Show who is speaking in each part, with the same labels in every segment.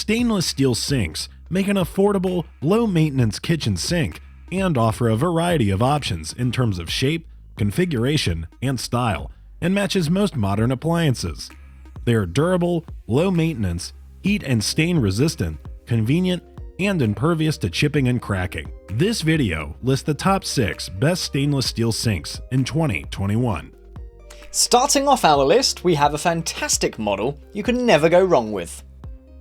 Speaker 1: Stainless steel sinks make an affordable, low-maintenance kitchen sink and offer a variety of options in terms of shape, configuration, and style, and matches most modern appliances. They are durable, low-maintenance, heat and stain resistant, convenient, and impervious to chipping and cracking. This video lists the top 6 best stainless steel sinks in 2021.
Speaker 2: Starting off our list, we have a fantastic model you can never go wrong with.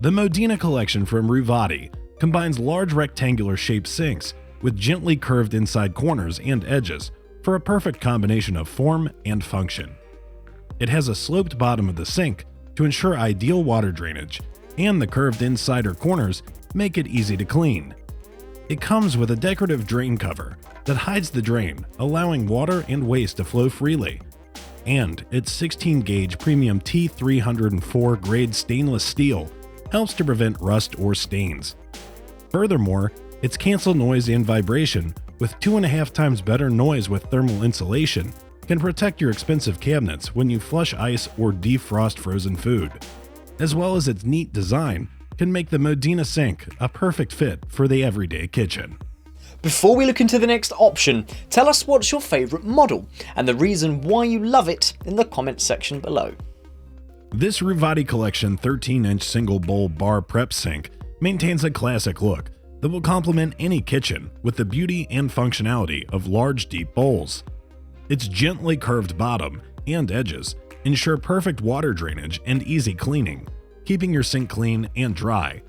Speaker 1: The Modena collection from Ruvati combines large rectangular shaped sinks with gently curved inside corners and edges for a perfect combination of form and function. It has a sloped bottom of the sink to ensure ideal water drainage, and the curved inside or corners make it easy to clean. It comes with a decorative drain cover that hides the drain, allowing water and waste to flow freely. And its 16-gauge premium T304 grade stainless steel helps to prevent rust or stains. Furthermore, its cancel noise and vibration with 2.5 times better noise with thermal insulation can protect your expensive cabinets when you flush ice or defrost frozen food. As well as its neat design can make the Modena sink a perfect fit for the everyday kitchen.
Speaker 2: Before we look into the next option, tell us what's your favourite model and the reason why you love it in the comments section below.
Speaker 1: This Ruvati Collection 13-inch single bowl bar prep sink maintains a classic look that will complement any kitchen with the beauty and functionality of large deep bowls. Its gently curved bottom and edges ensure perfect water drainage and easy cleaning, keeping your sink clean and dry.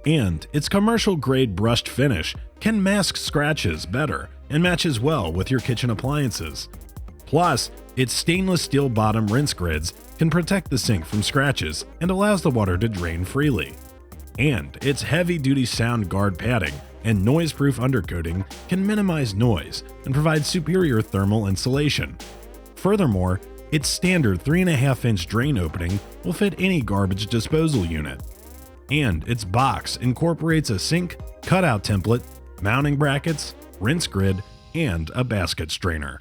Speaker 1: And its commercial-grade brushed finish can mask scratches better and matches well with your kitchen appliances. Plus, its stainless steel bottom rinse grids can protect the sink from scratches and allows the water to drain freely. And its heavy-duty sound guard padding and noise-proof undercoating can minimize noise and provide superior thermal insulation. Furthermore, its standard 3.5-inch drain opening will fit any garbage disposal unit. And its box incorporates a sink, cutout template, mounting brackets, rinse grid, and a basket strainer.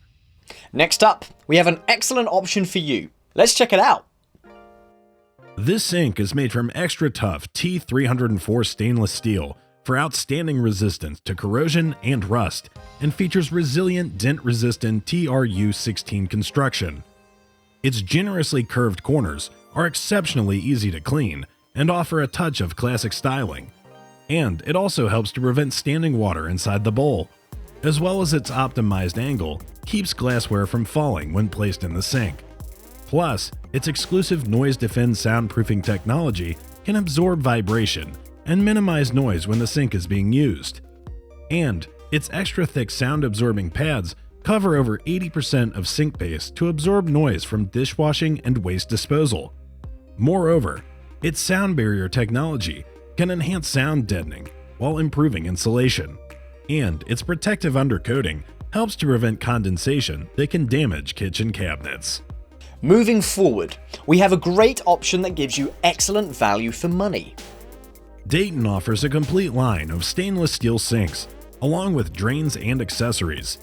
Speaker 2: Next up, we have an excellent option for you. Let's check it out.
Speaker 1: This sink is made from extra tough T304 stainless steel for outstanding resistance to corrosion and rust, and features resilient dent-resistant TRU16 construction. Its generously curved corners are exceptionally easy to clean and offer a touch of classic styling. And it also helps to prevent standing water inside the bowl, as well as its optimized angle keeps glassware from falling when placed in the sink. Plus, its exclusive NoiseDefend soundproofing technology can absorb vibration and minimize noise when the sink is being used. And its extra thick sound-absorbing pads cover over 80% of sink base to absorb noise from dishwashing and waste disposal. Moreover, its sound barrier technology can enhance sound deadening while improving insulation. And its protective undercoating helps to prevent condensation that can damage kitchen cabinets.
Speaker 2: Moving forward, we have a great option that gives you excellent value for money.
Speaker 1: Dayton offers a complete line of stainless steel sinks, along with drains and accessories.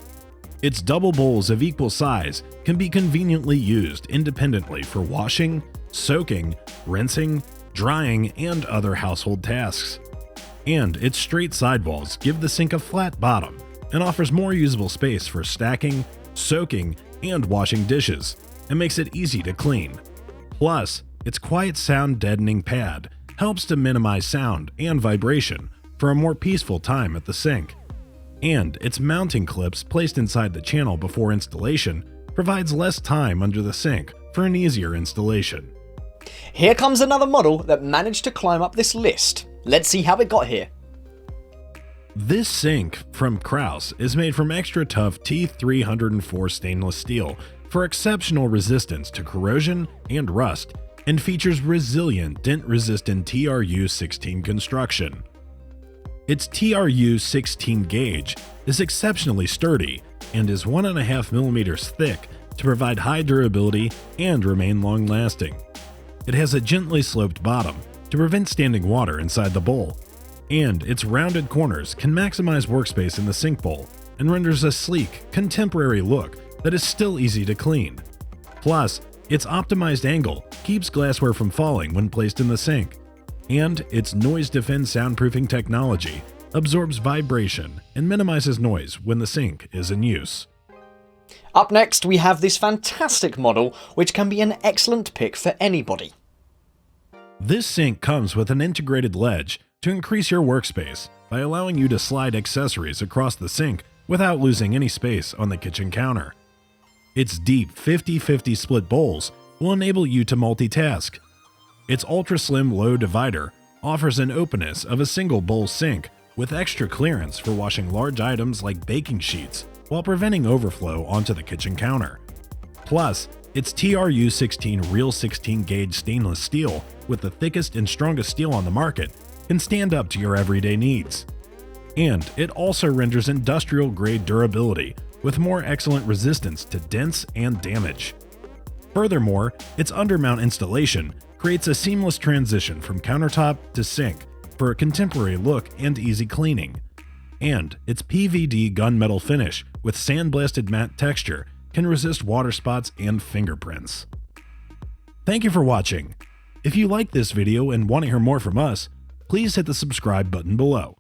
Speaker 1: Its double bowls of equal size can be conveniently used independently for washing, soaking, rinsing, drying, and other household tasks. And its straight sidewalls give the sink a flat bottom and offers more usable space for stacking, soaking, and washing dishes, and makes it easy to clean. Plus, its quiet sound deadening pad helps to minimize sound and vibration for a more peaceful time at the sink. And its mounting clips placed inside the channel before installation provides less time under the sink for an easier installation.
Speaker 2: Here comes another model that managed to climb up this list. Let's see how it got here.
Speaker 1: This sink from Kraus is made from extra tough T304 stainless steel for exceptional resistance to corrosion and rust, and features resilient dent-resistant TRU16 construction. Its TRU16 gauge is exceptionally sturdy and is 1.5 millimeters thick to provide high durability and remain long-lasting. It has a gently sloped bottom to prevent standing water inside the bowl, and its rounded corners can maximize workspace in the sink bowl and renders a sleek, contemporary look that is still easy to clean. Plus, its optimized angle keeps glassware from falling when placed in the sink, And its NoiseDefend soundproofing technology absorbs vibration and minimizes noise when the sink is in use.
Speaker 2: Up next, we have this fantastic model, which can be an excellent pick for anybody.
Speaker 1: This sink comes with an integrated ledge to increase your workspace by allowing you to slide accessories across the sink without losing any space on the kitchen counter. Its deep 50-50 split bowls will enable you to multitask. Its ultra-slim low divider offers an openness of a single bowl sink with extra clearance for washing large items like baking sheets while preventing overflow onto the kitchen counter. Plus, its TRU16 real 16 gauge stainless steel with the thickest and strongest steel on the market can stand up to your everyday needs. And it also renders industrial grade durability with more excellent resistance to dents and damage. Furthermore, its undermount installation creates a seamless transition from countertop to sink for a contemporary look and easy cleaning. And its PVD gunmetal finish with sandblasted matte texture can resist water spots and fingerprints. Thank you for watching. If you like this video and want to hear more from us, please hit the subscribe button below.